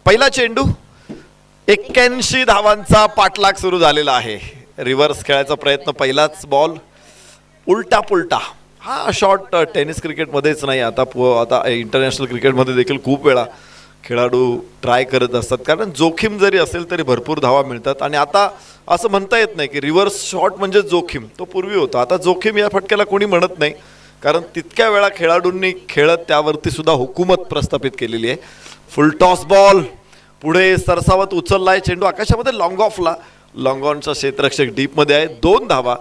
पहिला चेंडू 81 धावांचा पाठलाग सुरू झालेला आहे. रिव्हर्स खेळायचा प्रयत्न, पहिलाच बॉल उलटा पुलटा. हा शॉट टेनिस क्रिकेटमध्येच नाही, आता इंटरनॅशनल क्रिकेटमध्ये देखील खूप वेळा खेळाडू ट्राय करत असतात, कारण जोखीम जरी असेल तरी भरपूर धावा मिळतात. आणि आता असं म्हणता येत नाही की रिव्हर्स शॉट म्हणजे जोखीम, तो पूर्वी होता. आता जोखीम या फटक्याला कोणी म्हणत नाही, कारण तितक्या वेळा खेळाडूंनी खेळत त्यावरती सुद्धा हुकूमत प्रस्थापित केलेली आहे. फुल टॉस बॉल पुढे सरसावत उचललाय चेंडू आकाशामध्ये, लॉंग ऑफला. लॉंग ऑनचा क्षेत्ररक्षक डीपमध्ये आहे. 2 धावा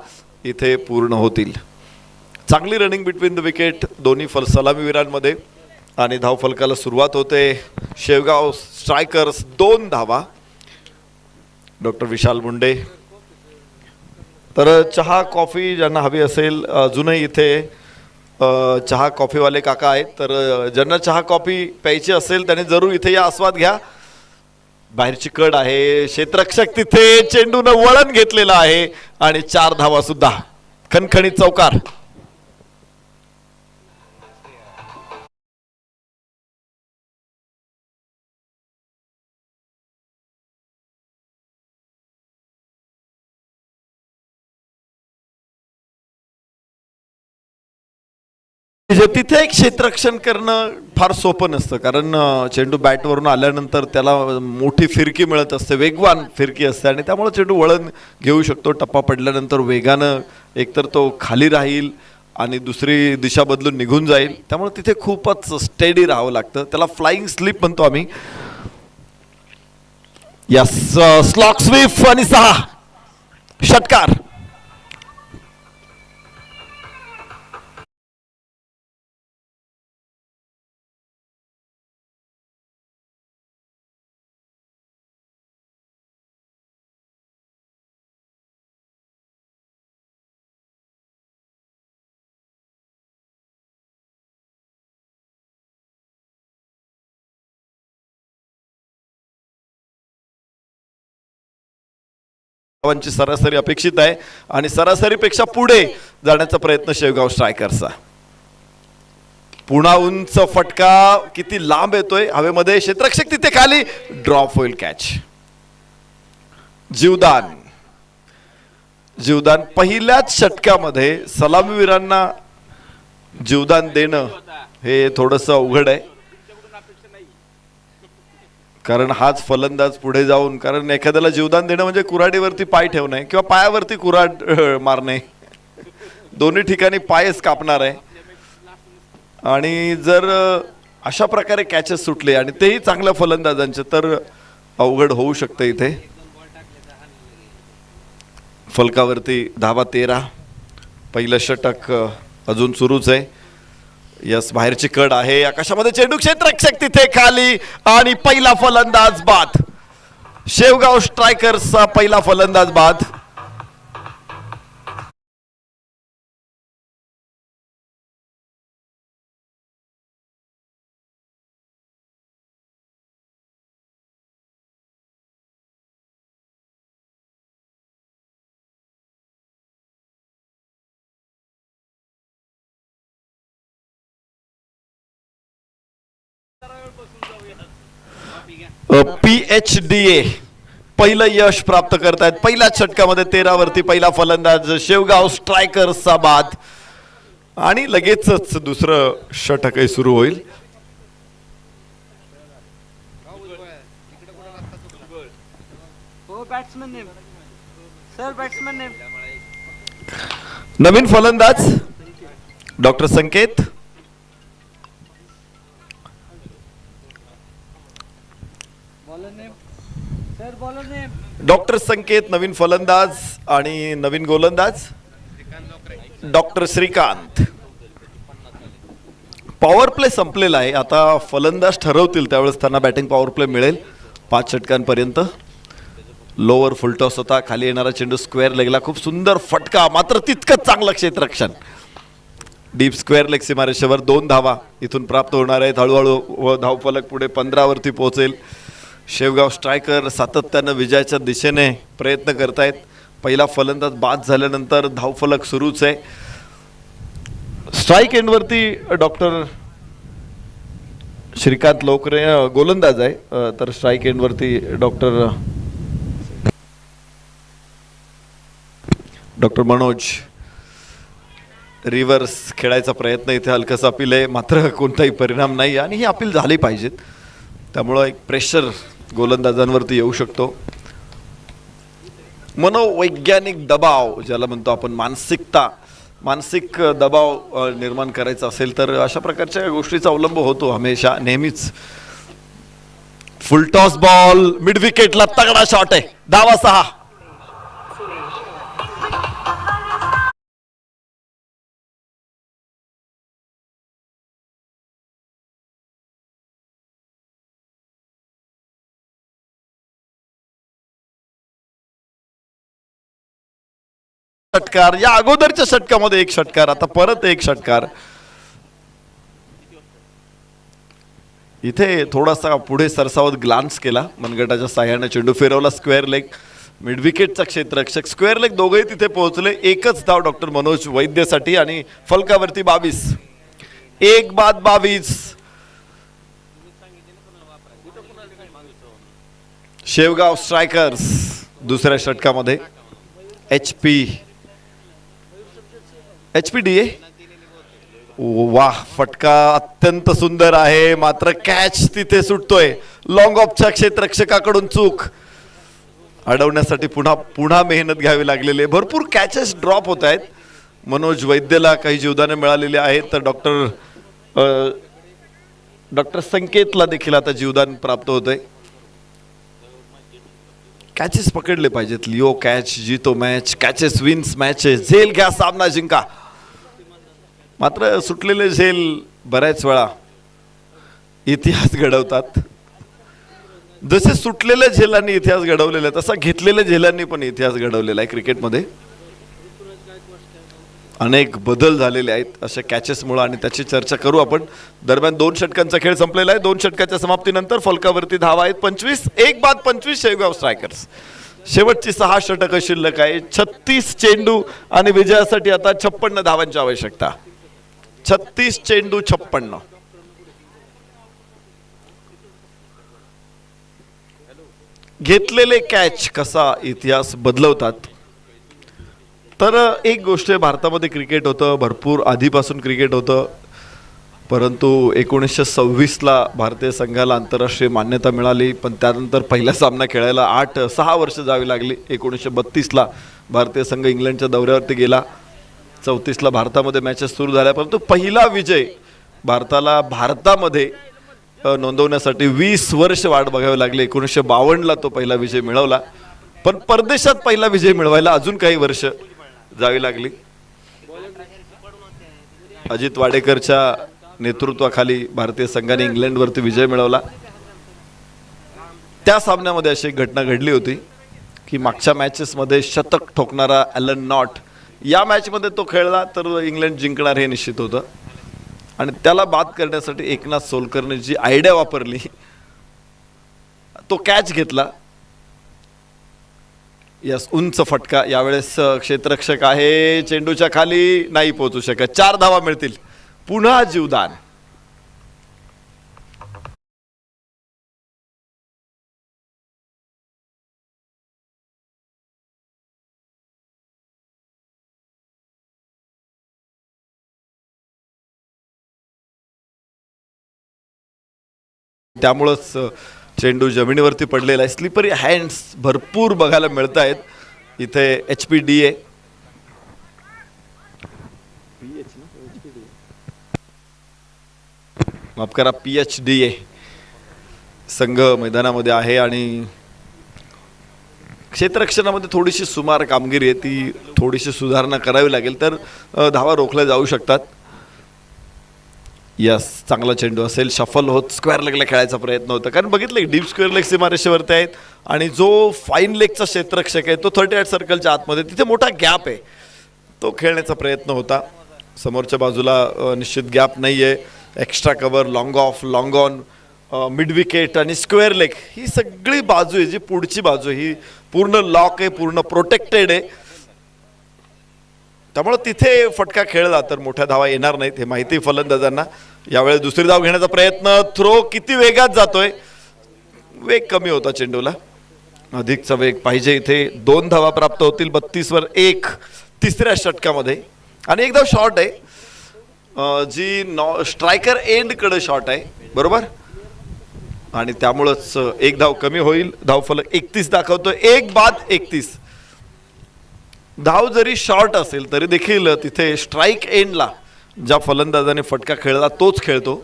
इथे पूर्ण होतील. चांगली रनिंग बिटवीन द विकेट दोन्ही सलामीवीरांमध्ये. आणि धावफलकाला सुरुवात होते. शेवगाव स्ट्रायकर्स 2 धावा. डॉक्टर विशाल मुंडे. तर चहा कॉफी ज्यांना हवी असेल, अजूनही इथे चहा कॉफीवाले काका आहेत, तर ज्यांना चहा कॉफी प्यायची असेल त्याने जरूर इथे या, आस्वाद घ्या. बाहेरची कड आहे, क्षेत्ररक्षक तिथे चेंडूनं वळण घेतलेलं आहे आणि 4 धावा सुद्धा. खणखणीत चौकार. तिथे एक क्षेत्ररक्षण करणं फार सोपं नसतं, कारण चेंडू बॅटवरून आल्यानंतर त्याला मोठी फिरकी मिळत असते, वेगवान फिरकी असते, आणि त्यामुळे चेंडू वळण घेऊ शकतो. टप्पा पडल्यानंतर वेगानं एकतर तो खाली राहील आणि दुसरी दिशा बदलून निघून जाईल. त्यामुळे तिथे खूपच स्टेडी राहावं लागतं. त्याला फ्लाइंग स्लिप म्हणतो आम्ही. यस, स्लॉक स्वीप आणि 6 षटकार. धावांची सरासरी अपेक्षित आहे आणि सरासरीपेक्षा पुढे जाण्याचा प्रयत्न शेवगाव स्ट्रायकर्सचा. पुन्हा उंच फटका, किती लांब येतोय हवेमध्ये. क्षेत्ररक्षक तिथे खाली, ड्रॉप होईल, कॅच. जीवदान. पहिल्याच षटकामध्ये सलामीवीरांना जीवदान देणं हे थोडंसं अवघड आहे, कारण हाच फलंदाज पुढे जाऊन, कारण एखाद्याला जीवदान देणं म्हणजे कुऱ्हाडीवरती पाय ठेवणे किंवा पायावरती कुऱ्हाड मारणे, दोन्ही ठिकाणी पायच कापणार आहे. आणि जर अशा प्रकारे कॅचेस सुटले आणि तेही चांगल्या फलंदाजांचे, तर अवघड होऊ शकते. इथे फलकावरती धावा 13. पहिलं षटक अजून सुरूच आहे. यस, बाहेरची कड आहे, आकाशामध्ये चेंडू, क्षेत्ररक्षक तिथे खाली आणि पहिला फलंदाज बाद. शेवगाव स्ट्रायकर्सचा पहिला फलंदाज बाद. PHDA पहिलं यश प्राप्त करतायत. पहिल्याच षटकामध्ये 13 वरती पहिला फलंदाज शेवगाव स्ट्रायकर्सचा बाद. आणि लगेचच दुसरं षटकही सुरू होईल. नवीन फलंदाज डॉक्टर संकेत. डॉक्टर संकेत नवीन फलंदाज आणि नवीन गोलंदाज डॉक्टर श्रीकांत. पॉवर प्ले संपलेला आहे, आता फलंदाज ठरवतील त्यावेळेस त्यांना बॅटिंग पॉवर प्ले मिळेल 5 षटकांपर्यंत. लोअर फुलटॉस होता, खाली येणारा चेंडू स्क्वेअर लेगला, खूप सुंदर फटका, मात्र तितकंच चांगलं क्षेत्ररक्षण. डीप स्क्वेअर लेग सीमारेषेवर 2 धावा इथून प्राप्त होणार आहेत. हळूहळू धावफलक पुढे 15 वरती पोहोचेल. शेवगाव स्ट्रायकर सातत्यानं विजयाच्या दिशेने प्रयत्न करतायत. पहिला फलंदाज बाद झाल्यानंतर धावफलक सुरूच आहे. स्ट्राईक एंडवरती डॉक्टर श्रीकांत लोकरे गोलंदाज आहे, तर स्ट्राईक एंडवरती डॉक्टर मनोज. रिव्हर्स खेळायचा प्रयत्न, इथे हलकसा अपील आहे मात्र कोणताही परिणाम नाही आणि ही अपील झाली पाहिजेत, त्यामुळं एक प्रेशर गोलंदाजांवरती येऊ शकतो. मनोवैज्ञानिक दबाव ज्याला म्हणतो आपण, मानसिक दबाव निर्माण करायचा असेल तर अशा प्रकारच्या गोष्टीचा अवलंब होतो हमेशा, नेहमीच. फुलटॉस बॉल, मिड विकेटला तगडा शॉट आहे, धावा 6. षटकार, या अगोदरच्या षटकामध्ये एक षटकार, आता परत एक षटकार. इथे थोडासा पुढे सरसावत ग्लान्स केला, मनगटाच्या साह्याने चेंडू फिरवला, स्क्वेअर लेग. मिड विकेटचा क्षेत्ररक्षक, स्क्वेअर लेग, दोघेही तिथे पोहोचले. एकच धाव डॉक्टर मनोज वैद्यसाठी आणि फलकावरती 22. 1 बाद 22. शेवगाव स्ट्रायकर्स दुसऱ्या षटकामध्ये. HPDA. वाह, फटका अत्यंत सुंदर आहे मात्र कॅच तिथे सुटतोय. लॉंग ऑफच्या क्षेत्ररक्षकाकडून चूक. अडवण्यासाठी पुन्हा मेहनत घ्यावी लागलेली आहे. भरपूर कॅचेस ड्रॉप होत आहेत. मनोज वैद्यला काही जीवदाने मिळालेली आहेत, तर डॉक्टर संकेतला देखील आता जीवदान प्राप्त होतंय. कॅचेस पकडले पाहिजेत. लिओ कॅच जीतो मॅच, कॅचेस विन्स मॅचेस. झेल घ्या, सामना जिंका. मात्र सुटलेले झेल बऱ्याच वेळा इतिहास घडवतात. जसे सुटलेल्या झेलांनी इतिहास घडवलेला आहे तसा घेतलेल्या झेलांनी पण इतिहास घडवलेला आहे. क्रिकेटमध्ये अनेक बदल झालेले आहेत अशा कॅचेसमुळे आणि त्याची चर्चा करू आपण. दरम्यान 2 षटकांचा खेळ संपलेला आहे. 2 षटकाच्या समाप्तीनंतर फलकावरती धावा आहेत 25. 1 बाद 25 शेवगाव स्ट्रायकर्स. शेवटची 6 षटकं शिल्लक आहे. 36 चेंडू आणि विजयासाठी आता 56 धावांची आवश्यकता. 36 चेंडू 56. घेतलेले कॅच कसा इतिहास बदलवतात. तर एक गोष्ट भारतामध्ये क्रिकेट होतं, भरपूर आधीपासून क्रिकेट होतं, परंतु 1926ला भारतीय संघाला आंतरराष्ट्रीय मान्यता मिळाली. पण त्यानंतर पहिला सामना खेळायला 6 वर्ष जावी लागली. 1932ला भारतीय संघ इंग्लंडच्या दौऱ्यावरती गेला. 34ला भारतामध्ये मॅचेस सुरू झाल्या, परंतु पहिला विजय भारतामध्ये नोंदवण्यासाठी 20 वर्ष वाट बघावी लागली. 1952ला तो पहिला विजय मिळवला, पण परदेशात पहिला विजय मिळवायला अजून काही वर्ष जावी लागली. अजित वाडेकरच्या नेतृत्वाखाली भारतीय संघाने इंग्लंडवरती विजय मिळवला. त्या सामन्यामध्ये अशी एक घटना घडली होती की मागच्या मॅचेसमध्ये शतक ठोकणारा ॲलन नॉट या मॅचमध्ये तो खेळला तर इंग्लंड जिंकणार हे निश्चित होतं. आणि त्याला बाद करण्यासाठी एकनाथ सोलकरने जी आयडिया वापरली, तो कॅच घेतला. यस, उंच फटका. यावेळेस क्षेत्ररक्षक आहे, चेंडूच्या खाली नाही पोहोचू शकत. 4 धावा मिळतील. पुन्हा जीवदान. त्यामुळंच चेंडू जमिनीवरती पडलेला आहे. स्लिपरी हँड्स भरपूर बघायला मिळत आहेत इथे. HPDA माफ करा, PHDA संघ मैदानामध्ये आहे आणि क्षेत्ररक्षणामध्ये थोडीशी सुमार कामगिरी आहे, ती थोडीशी सुधारणा करावी लागेल तर धावा रोखल्या जाऊ शकतात. यस, चांगला चेंडू असेल. शफल होत स्क्वेअर लेगला खेळायचा प्रयत्न होता, कारण बघितलं डीप स्क्वेअर लेग सीमारेषेवरती आहेत आणि जो फाईन लेगचा क्षेत्ररक्षक आहे तो 38 सर्कलच्या आतमध्ये, तिथे मोठा गॅप आहे, तो खेळण्याचा प्रयत्न होता. समोरच्या बाजूला निश्चित गॅप नाही आहे. Extra cover, long of, long on, mid wicket आणि स्क्वेअर लेग, ही सगळी बाजू आहे जी पुढची बाजू ही पूर्ण लॉक आहे, पूर्ण प्रोटेक्टेड आहे. त्यामुळे तिथे फटका खेळला तर मोठ्या धावा येणार नाहीत हे माहिती फलंदाजांना. यावेळेस दुसरी धाव घेण्याचा प्रयत्न, थ्रो किती वेगात जातोय, वेग कमी होता चेंडूला, अधिकचा वेग पाहिजे इथे. 2 धावा प्राप्त होतील 32 वर 1 तिसऱ्या षटकामध्ये. आणि एक धाव शॉर्ट आहे जी स्ट्रायकर एंड कडे शॉट आहे, बरोबर, आणि त्यामुळंच 1 धाव कमी होईल. धावफलक 31 दाखवतोय, 1 बाद 31. धाव जरी शॉर्ट असेल तरी देखील तिथे स्ट्राईक एंडला ज्या फलंदाजाने फटका खेळला तोच खेळतो.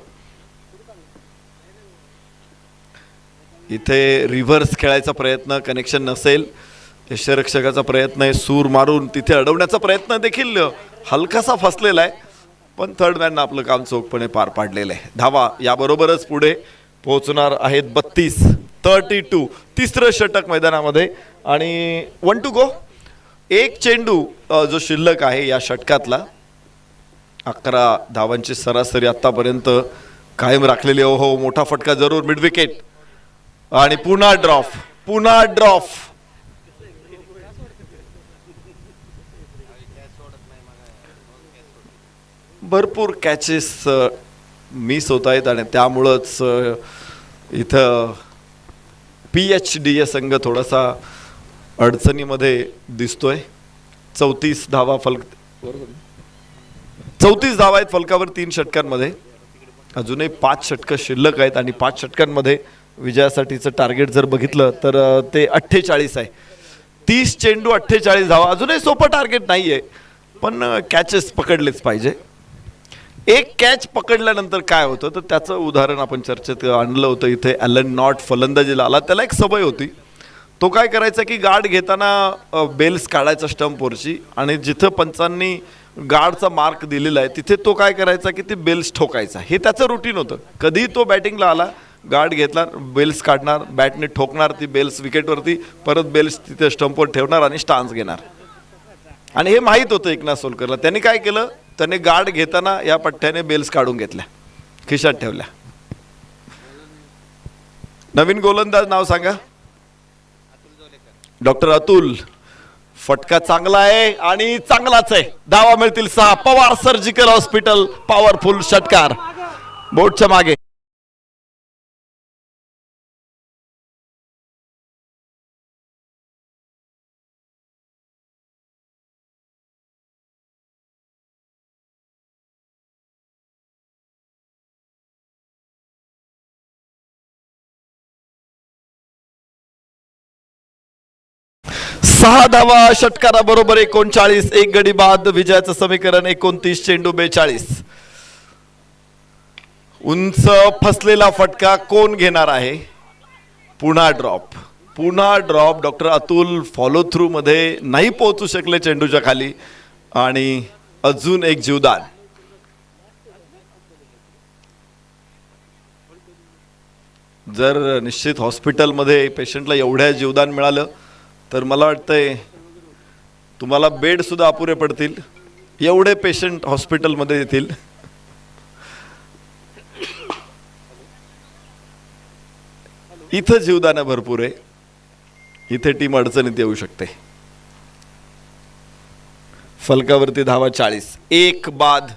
इथे रिव्हर्स खेळायचा प्रयत्न, कनेक्शन नसेल, यष्टिरक्षकाचा प्रयत्न आहे, सूर मारून तिथे अडवण्याचा प्रयत्न देखील हलकासा फसलेला आहे, पण थर्ड मॅननं आपलं काम चोखपणे पार पाडलेलं आहे. धावा याबरोबरच पुढे पोहोचणार आहेत 32. तिसरं षटक मैदानामध्ये आणि 1 टू गो. एक चेंडू जो शिल्लक आहे या षटकातला. 11 धावांची सरासरी आतापर्यंत कायम राखलेली. हो, मोठा फटका जरूर, मिड विकेट आणि पुन्हा ड्रॉप. भरपूर कॅचेस मिस होत आहेत आणि त्यामुळंच इथं PHDA संघ थोडासा अडचणीमध्ये दिसतोय. 34 धावा आहेत फलकावर 3 षटकांमध्ये. अजूनही 5 षटकं शिल्लक आहेत आणि 5 षटकांमध्ये विजयासाठीचं टार्गेट जर बघितलं तर ते 48 आहे. 30 चेंडू 48 धावा, अजूनही सोपं टार्गेट नाही आहे, पण कॅचेस पकडलेच पाहिजे. एक कॅच पकडल्यानंतर काय होतं तर त्याचं उदाहरण आपण चर्चेत आणलं होतं. इथे ॲलन नॉट फलंदाजीला आला, त्याला एक सवय होती. तो काय करायचा की गार्ड घेताना बेल्स काढायचा स्टंपवरची, आणि जिथं पंचांनी गार्डचा मार्क दिलेला आहे तिथे तो काय करायचा की ती बेल्स ठोकायचा. हे त्याचं रुटीन होतं. कधी तो बॅटिंगला आला, गार्ड घेतला, बेल्स काढणार, बॅटने ठोकणार ती बेल्स विकेटवरती, परत बेल्स तिथे स्टंपवर ठेवणार आणि स्टान्स घेणार. आणि हे माहीत होतं एकनाथ सोलकरला. त्यांनी काय केलं, त्याने गार्ड घेताना या पठ्ठ्याने बेल्स काढून घेतल्या, खिशात ठेवल्या. नवीन गोलंदाज नाव सांगा. डॉक्टर अतुल. फटका चांगला आहे आणि चांगलाच आहे. धावा मिळतील 6. पवार सर्जिकल हॉस्पिटल पॉवरफुल षटकार बोर्डच्या मागे. सहा धावा षटकाराबरोबर 39. 1 गडी बाद. विजयाचं समीकरण 29 चेंडू 42. उंच फसलेला फटका कोण घेणार आहे. पुन्हा drop. Doctor Atul follow through मध्ये नाही पोहोचू शकले चेंडूच्या खाली, आणि अजून एक जीवदान. जर निश्चित हॉस्पिटलमध्ये पेशंटला एवढ्या जीवदान मिळालं तर मला वाटतंय तुम्हाला बेड सुद्धा अपुरे पडतील. एवढे पेशंट हॉस्पिटलमध्ये येतील. इथं जीवदान भरपूर आहे. इथे टीम अडचणीत येऊ शकते. फलकावरती धावा 40. 1 बाद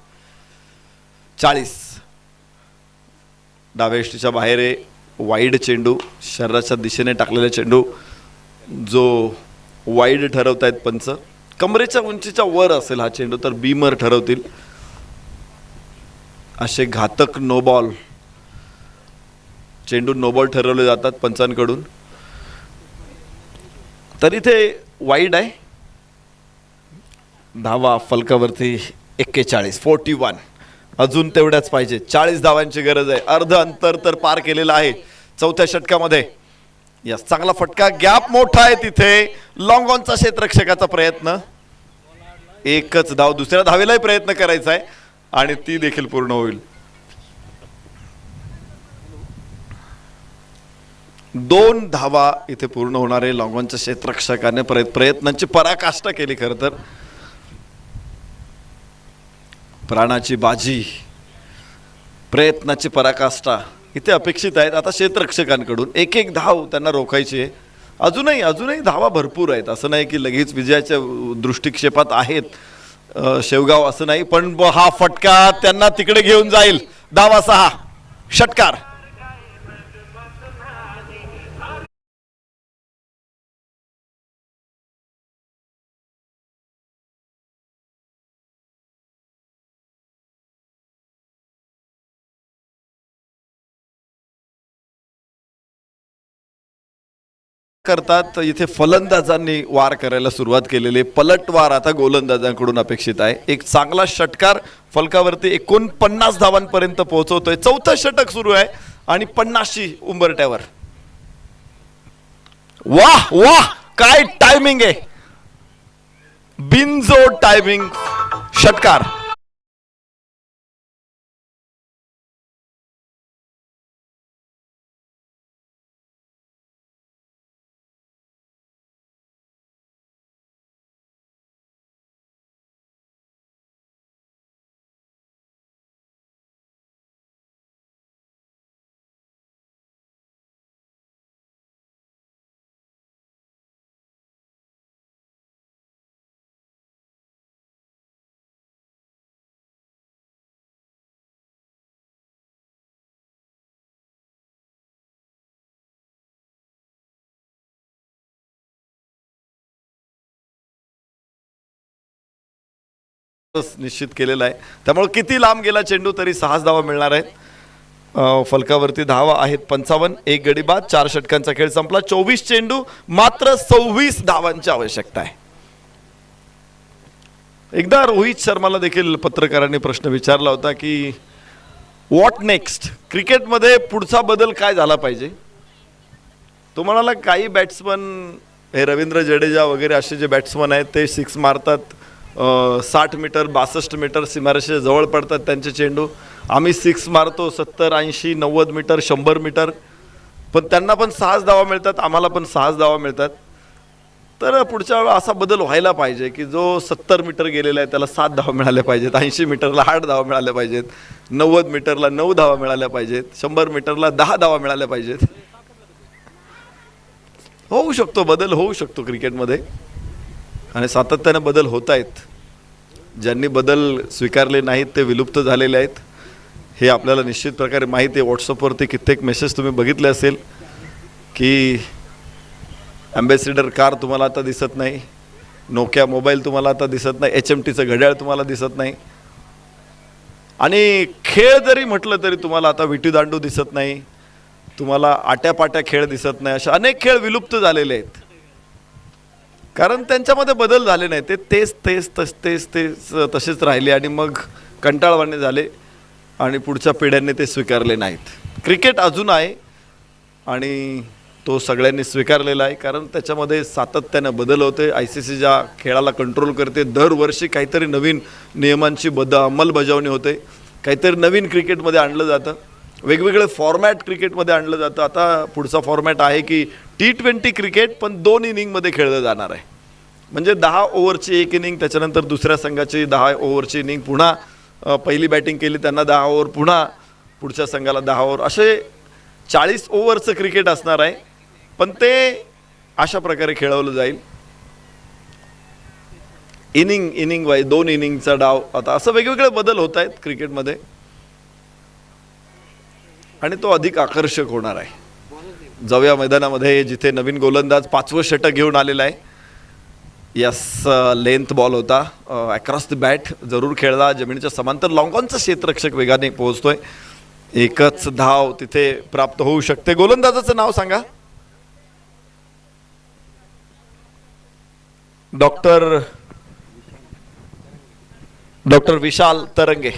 40. डाव्या यष्टीच्या बाहेर आहे. वाईड चेंडू, शरीराच्या दिशेने टाकलेला चेंडू जो वाईड ठरवतायत पंच. कमरेच्या उंचीच्या वर असेल हा चेंडू तर बीमर ठरवतील. असे घातक नो बॉल चेंडू नो बॉल ठरवले जातात पंचांकडून. तर इथे वाईड आहे. धावा फलकावरती 41. अजून तेवढ्याच पाहिजे. 40 धावांची गरज आहे. अर्ध अंतर तर पार केलेलं आहे चौथ्या षटकामध्ये. यस, चांगला फटका, गॅप मोठा आहे तिथे. लॉंग ऑनचा क्षेत्ररक्षकाचा प्रयत्न. एकच धाव, दुसऱ्या धावेलाही प्रयत्न करायचा आहे आणि ती देखील पूर्ण होईल. 2 धावा इथे पूर्ण होणार आहे. लॉंग ऑनच्या क्षेत्ररक्षकाने प्रयत्नांची पराकाष्ठा केली. खरं तर प्राणाची बाजी, प्रयत्नाची पराकाष्ठा इथे अपेक्षित आहेत. आता क्षेत्ररक्षकांकडून एक धाव त्यांना रोखायची आहे. अजूनही धावा भरपूर आहेत. असं नाही की लगेच विजयाच्या दृष्टिक्षेपात आहेत. शेवगाव असं नाही, पण हा फटका त्यांना तिकडे घेऊन जाईल. धावा 6, षटकार. करतात इथे फलंदाजांनी वार करायला सुरुवात केलेली. पलटवार आता गोलंदाजांकडून अपेक्षित आहे. एक चांगला षटकार फलकावरती 49 धावांपर्यंत पोहोचवतोय. चौथं षटक सुरू आहे आणि 50शी उंबरट्यावर. वाह वाह, काय टायमिंग आहे, बिनजोड टायमिंग. षटकार. निश्चित केलेला आहे, त्यामुळे किती लांब गेला चेंडू तरी 6 धावा मिळणार आहेत. फलकावरती धावा आहेत 55. एक गडी बाद. 4 षटकांचा खेळ संपला. 24 चेंडू, मात्र 26 धावांची आवश्यकता आहे. एकदा रोहित शर्माला देखील पत्रकारांनी प्रश्न विचारला होता की व्हॉट नेक्स्ट, क्रिकेटमध्ये पुढचा बदल काय झाला पाहिजे. तो म्हणाला काही बॅट्समन हे रवींद्र जडेजा वगैरे असे जे बॅट्समन आहेत ते 6 मारतात, 60 मीटर 62 मीटर सीमारेषेच्या जवळ पडतात त्यांचे चेंडू. आम्ही 6 मारतो 70 80 90 मीटर 100 मीटर, पण त्यांना पण 6 धावा मिळतात, आम्हाला पण 6 धावा मिळतात. तर पुढच्या वेळा असा बदल व्हायला पाहिजे की जो 70 मीटर गेलेला आहे त्याला 7 धावा मिळाल्या पाहिजेत, 80 मीटरला 8 धावा मिळाल्या पाहिजेत, 90 मीटरला 9 धावा मिळाल्या पाहिजेत, 100 मीटरला 10 धावा मिळाल्या पाहिजेत. होऊ शकतो बदल, होऊ शकतो क्रिकेटमध्ये, आणि सातत्याने बदल होत आहेत. ज्यांनी बदल स्वीकारले नाहीत ते विलुप्त झालेले आहेत, हे आपल्याला निश्चित प्रकारे माहिती आहे. व्हॉट्सअपवरती कित्येक मेसेज तुम्ही बघितले असेल की ॲम्बॅसिडर कार तुम्हाला आता दिसत नाही, नोकिया मोबाईल तुम्हाला आता दिसत नाही, HMTचं घड्याळ तुम्हाला दिसत नाही, आणि खेळ जरी म्हटलं तरी तुम्हाला आता विटीदांडू दिसत नाही, तुम्हाला आट्यापाट्या खेळ दिसत नाही. अशा अनेक खेळ विलुप्त झालेले आहेत, कारण त्यांच्यामध्ये बदल झाले नाही. ते तेच तेच तस तेच तेच तसेच राहिले आणि मग कंटाळवाणे झाले आणि पुढच्या पिढ्यांनी ते स्वीकारले नाहीत. क्रिकेट अजून आहे आणि तो सगळ्यांनी स्वीकारलेला आहे, कारण त्याच्यामध्ये सातत्यानं बदल होते. ICC ज्या खेळाला कंट्रोल करते, दरवर्षी काहीतरी नवीन नियमांची अंमलबजावणी होते, काहीतरी नवीन क्रिकेटमध्ये आणलं जातं, वेगवेगळे फॉर्मॅट क्रिकेटमध्ये आणलं जातं. आता पुढचा फॉर्मॅट आहे की T20 क्रिकेट, पण 2 इनिंगमध्ये खेळलं जाणार आहे. म्हणजे 10 ओव्हरची एक इनिंग, त्याच्यानंतर दुसऱ्या संघाची 10 ओव्हरची इनिंग, पुन्हा पहिली बॅटिंग केली त्यांना 10 ओव्हर, पुन्हा पुढच्या संघाला 10 ओव्हर, असे 40 ओव्हरचं क्रिकेट असणार आहे. पण ते अशा प्रकारे खेळवलं जाईल, इनिंग वाईज 2 इनिंगचा डाव. आता असं वेगवेगळे बदल होत आहेत क्रिकेटमध्ये आणि तो अधिक आकर्षक होणार आहे. जाऊया मैदानामध्ये, जिथे नवीन गोलंदाज 5वं षटक घेऊन आलेला आहे. यस, लेंथ बॉल होता, अक्रॉस द बॅट जरूर खेळला, जमिनीच्या समांतर. लॉंगॉनचा क्षेत्ररक्षक वेगाने पोहोचतोय. एकच धाव तिथे प्राप्त होऊ शकते. गोलंदाजाचं नाव सांगा. डॉक्टर विशाल तरंगे,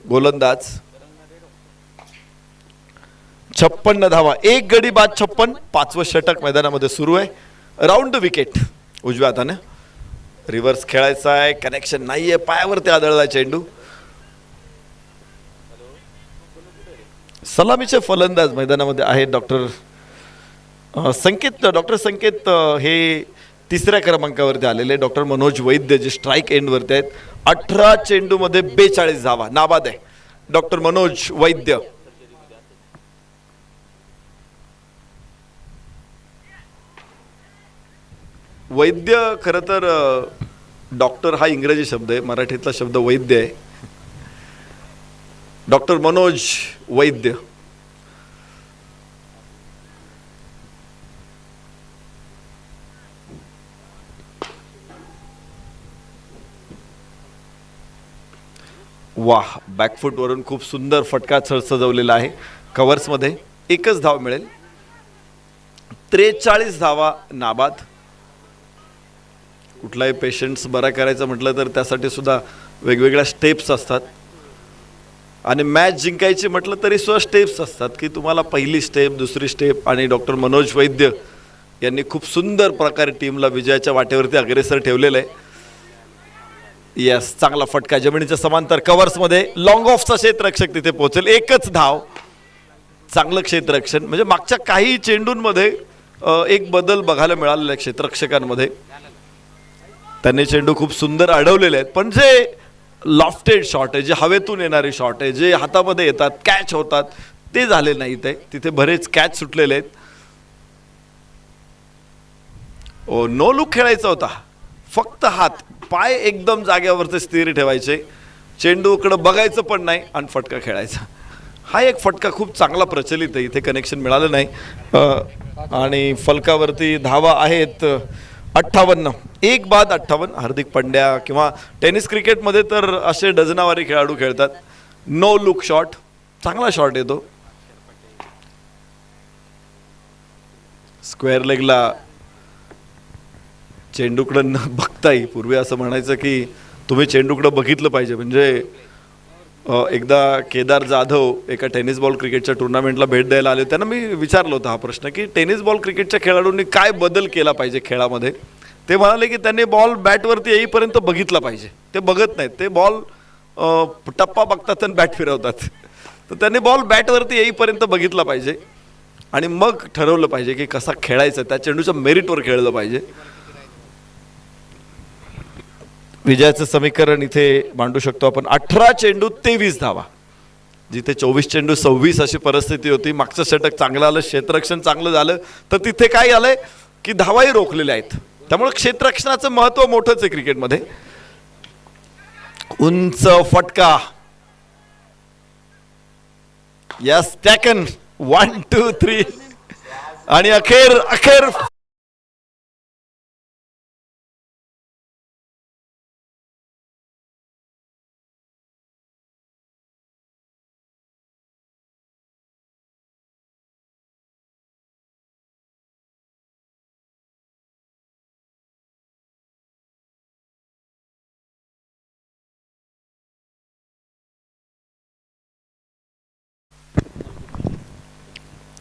गोलंदाज. 56 धावा, एक गडी बाद 56. 5वं षटक मैदानामध्ये सुरू आहे. राऊंड विकेट उजव्या हाताने, रिव्हर्स खेळायचा आहे, कनेक्शन नाहीये, पायावरती आदळला चेंडू. सलामीचे फलंदाज मैदानामध्ये आहेत डॉक्टर संकेत हे 3ऱ्या क्रमांकावरती आलेले. डॉक्टर मनोज वैद्य जे स्ट्राईक एंडवरती आहेत. 18 चेंडूमध्ये 42 धावा, नाबाद आहे डॉक्टर मनोज वैद्य. वैद्य खरं तर डॉक्टर हा इंग्रजी शब्द आहे, मराठीतला शब्द वैद्य आहे. डॉक्टर मनोज वैद्य. वाह, बॅकफूटवरून खूप सुंदर फटका सजवलेला आहे. कव्हर्समध्ये एकच धाव मिळेल. 43 धावा नाबाद. कुठलाही पेशंट्स बरा करायचा म्हटलं तर त्यासाठी सुद्धा वेगवेगळ्या स्टेप्स असतात आणि मॅच जिंकायची म्हटलं तरी सुद्धा स्टेप्स असतात की तुम्हाला पहिली स्टेप, दुसरी स्टेप. आणि डॉक्टर मनोज वैद्य यांनी खूप सुंदर प्रकारे टीमला विजयाच्या वाटेवरती अग्रेसर ठेवलेलं आहे. यस, चांगला फटका जमिनीच्या समांतर कव्हर्समध्ये. लॉंग ऑफचा क्षेत्ररक्षक तिथे पोहोचेल. एकच धाव. चांगलं क्षेत्ररक्षण. म्हणजे मागच्या काही चेंडूंमध्ये एक बदल बघायला मिळालेला आहे क्षेत्ररक्षकांमध्ये. त्यांनी चेंडू खूप सुंदर अडवलेले आहेत, पण जे लॉफ्टेड शॉट आहे, जे हवेतून येणारे शॉट आहे, जे हातामध्ये येतात, कॅच होतात, ते झाले नाहीत आहे. तिथे बरेच कॅच सुटलेले आहेत. नो लुक खेळायचा होता. फक्त हात, पाय एकदम जागेवरचे स्थिर ठेवायचे, चेंडूकडे बघायचं पण नाही आणि फटका खेळायचा. हा एक फटका खूप चांगला प्रचलित आहे. इथे कनेक्शन मिळालं नाही. आणि फलकावरती धावा आहेत 58. एक बाद 58. हार्दिक पंड्या किंवा टेनिस क्रिकेटमध्ये तर असे डझनावारी खेळाडू खेळतात. नो लुक शॉट, चांगला शॉट येतो. स्क्वेअर लेगला चेंडूकडे न बघताही, पूर्वी असं म्हणायचं की तुम्ही चेंडूकडे बघितलं पाहिजे. म्हणजे एकदा केदार जाधव एका टेनिस बॉल क्रिकेटच्या टुर्नामेंटला भेट द्यायला आले. त्यांना मी विचारलं होतं हा प्रश्न की टेनिस बॉल क्रिकेटच्या खेळाडूंनी काय बदल केला पाहिजे खेळामध्ये. ते म्हणाले की त्यांनी बॉल बॅटवरती येईपर्यंत बघितला पाहिजे. ते बघत नाहीत, ते बॉल टप्पा बघतात आणि बॅट फिरवतात. तर त्यांनी बॉल बॅटवरती येईपर्यंत बघितला पाहिजे आणि मग ठरवलं पाहिजे की कसा खेळायचं, त्या चेंडूच्या मेरिटवर खेळलं पाहिजे. विजयाचं समीकरण इथे मांडू शकतो आपण. 18 चेंडू 23 धावा. जिथे 24 चेंडू 26 अशी परिस्थिती होती. मागचं षटक चांगलं आलं, क्षेत्ररक्षण चांगलं झालं, तर तिथे काय आलंय की धावाही रोखलेल्या आहेत. त्यामुळे क्षेत्ररक्षणाचं महत्व मोठंच आहे क्रिकेटमध्ये. उंच फटका. यस, टॅकन. 1 2 3 आणि अखेर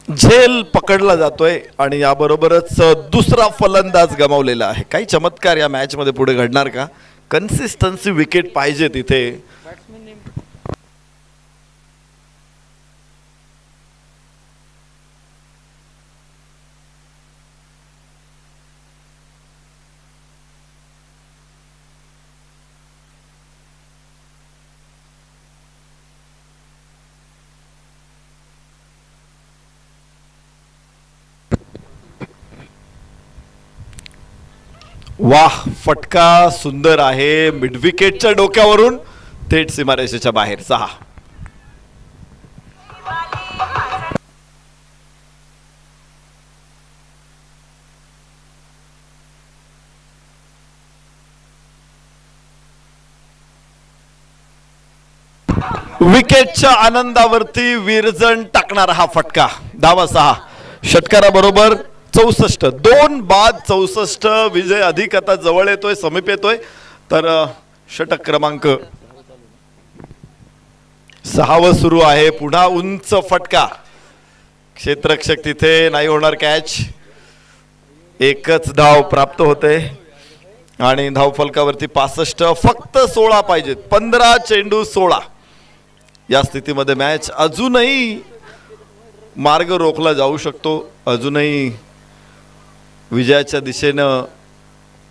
झेल पकडला जातोय आणि याबरोबरच दुसरा फलंदाज गमावलेला आहे. काही चमत्कार या मॅच मध्ये पुढे घडणार का? कन्सिस्टन्सी विकेट पाहिजे तिथे. वाह, फटका सुंदर आहे. मिड विकेटच्या डोक्यावरून थेट सीमारेषेच्या बाहेर. 6. विकेटच्या आनंदावरती विरजण टाकणारा हा फटका. धावा 6. षटकाराबरोबर 64. 2 बाद 64. विजय अधिक आता जवळ येतोय, समीप येतोय. तर षटक क्रमांक 6 सुरू आहे. पुन्हा उंच फटका. क्षेत्ररक्षक तिथे नाही होणार कॅच. एकच धाव प्राप्त होते आणि धाव फलकावरती 65. फक्त 16 पाहिजेत. 15 चेंडू 16. या स्थितीमध्ये मॅच अजूनही मार्ग रोखला जाऊ शकतो. अजूनही विजयाच्या दिशेनं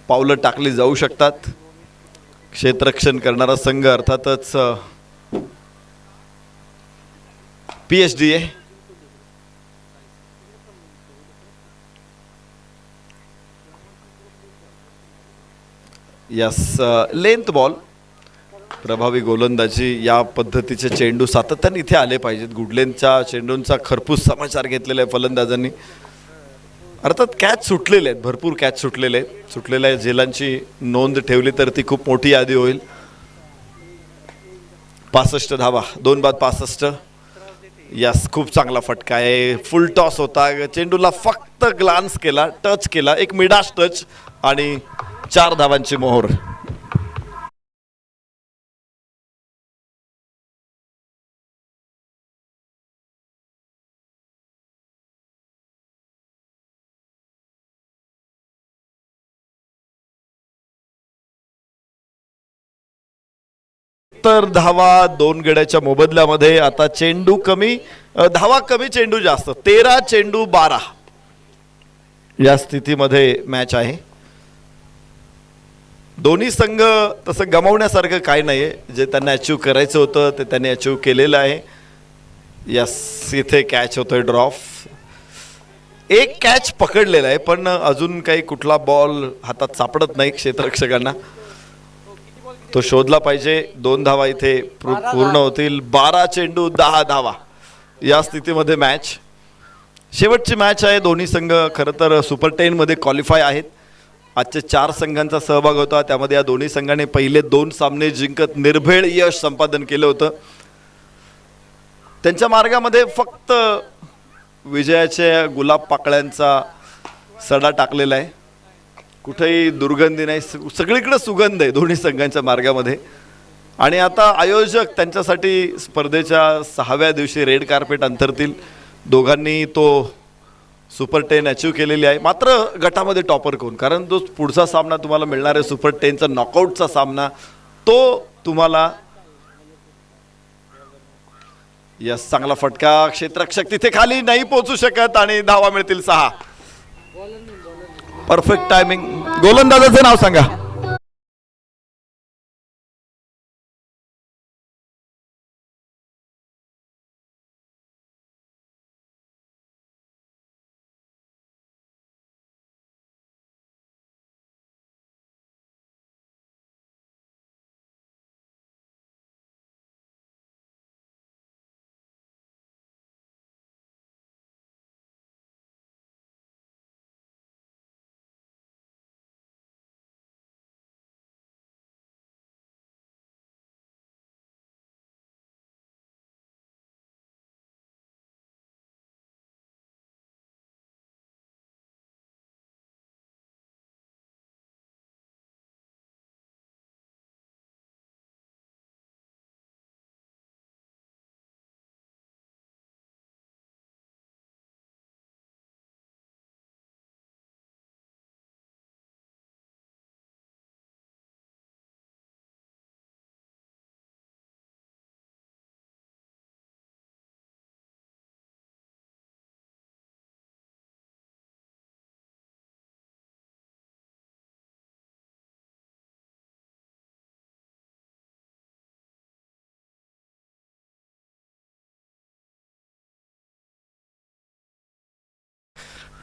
पावलं टाकली जाऊ शकतात. क्षेत्ररक्षण करणारा संघ अर्थातच PSDA. Yes, length ball. प्रभावी गोलंदाजी, या पद्धतीचे चेंडू सातत्याने इथे आले पाहिजेत. गुडलेनच्या चेंडूंचा खरपूस समाचार घेतलेला आहे फलंदाजांनी. अर्थात कॅच सुटलेले आहेत, भरपूर कॅच सुटलेले आहेत. सुटलेल्या झेलांची नोंद ठेवली तर ती खूप मोठी यादी होईल. 65 धावा, 2 बाद 65. यस, खूप चांगला फटका आहे. फुल टॉस होता, चेंडूला फक्त ग्लान्स केला, टच केला, एक मिडास टच आणि 4 धावांची मोहोर. तर धावा 2 गड्याच्या मोबदल्यामध्ये. आता चेंडू कमी, धावा कमी, चेंडू जास्त. 13 चेंडू 12 या स्थितीमध्ये मॅच आहे. दोन्ही संघ तसं गमावण्यासारखं काय नाहीये. जे त्यांना अचीव करायचं होतं ते त्यांनी अचीव केलेलं आहे. यस, इथे कॅच होतोय, ड्रॉप. एक कॅच पकडलेला आहे पण अजून काही कुठला बॉल हातात सापडत नाही क्षेत्ररक्षकांना. तो शोधला पाहिजे. 2 धावा इथे पूर्ण होतील. 12 चेंडू 10 धावा या स्थितीमध्ये मॅच. शेवटची मॅच आहे. दोन्ही संघ खरं तर सुपर 10 मध्ये क्वालिफाय आहेत. आजचे 4 संघांचा सहभाग होता, त्यामध्ये या दोन्ही संघाने पहिले 2 सामने जिंकत निर्भेळ यश संपादन केलं होतं. त्यांच्या मार्गामध्ये फक्त विजयाच्या गुलाब पाकळ्यांचा सडा टाकलेला आहे. कुठेही दुर्गंधी नाही, सगळीकडे सुगंध आहे दोन्ही संघांच्या मार्गामध्ये. आणि आता आयोजक त्यांच्यासाठी स्पर्धेच्या 6व्या दिवशी रेड कार्पेट अंतरतील. दोघांनी तो सुपर 10 अचीव केलेली आहे. मात्र गटामध्ये टॉपर कोण, कारण तो पुढचा सामना तुम्हाला मिळणार आहे सुपर 10चा नॉकआउटचा सामना, तो तुम्हाला. यस, चांगला फटका. क्षेत्ररक्षक तिथे खाली नाही पोहोचू शकत आणि धावा मिळतील 6. Perfect timing. गोलंदाजाचं नाव सांगा.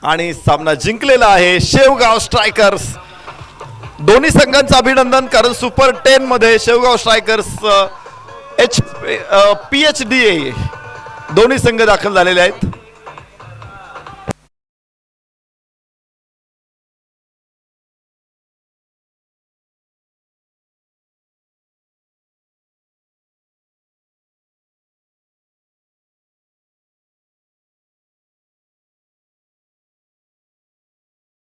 आणि सामना जिंकलेला आहे शेवगाव स्ट्रायकर्स. दोन्ही संघांचं अभिनंदन, कारण सुपर 10 मध्ये शेवगाव स्ट्रायकर्स PHDA दोन्ही संघ दाखल झालेले आहेत.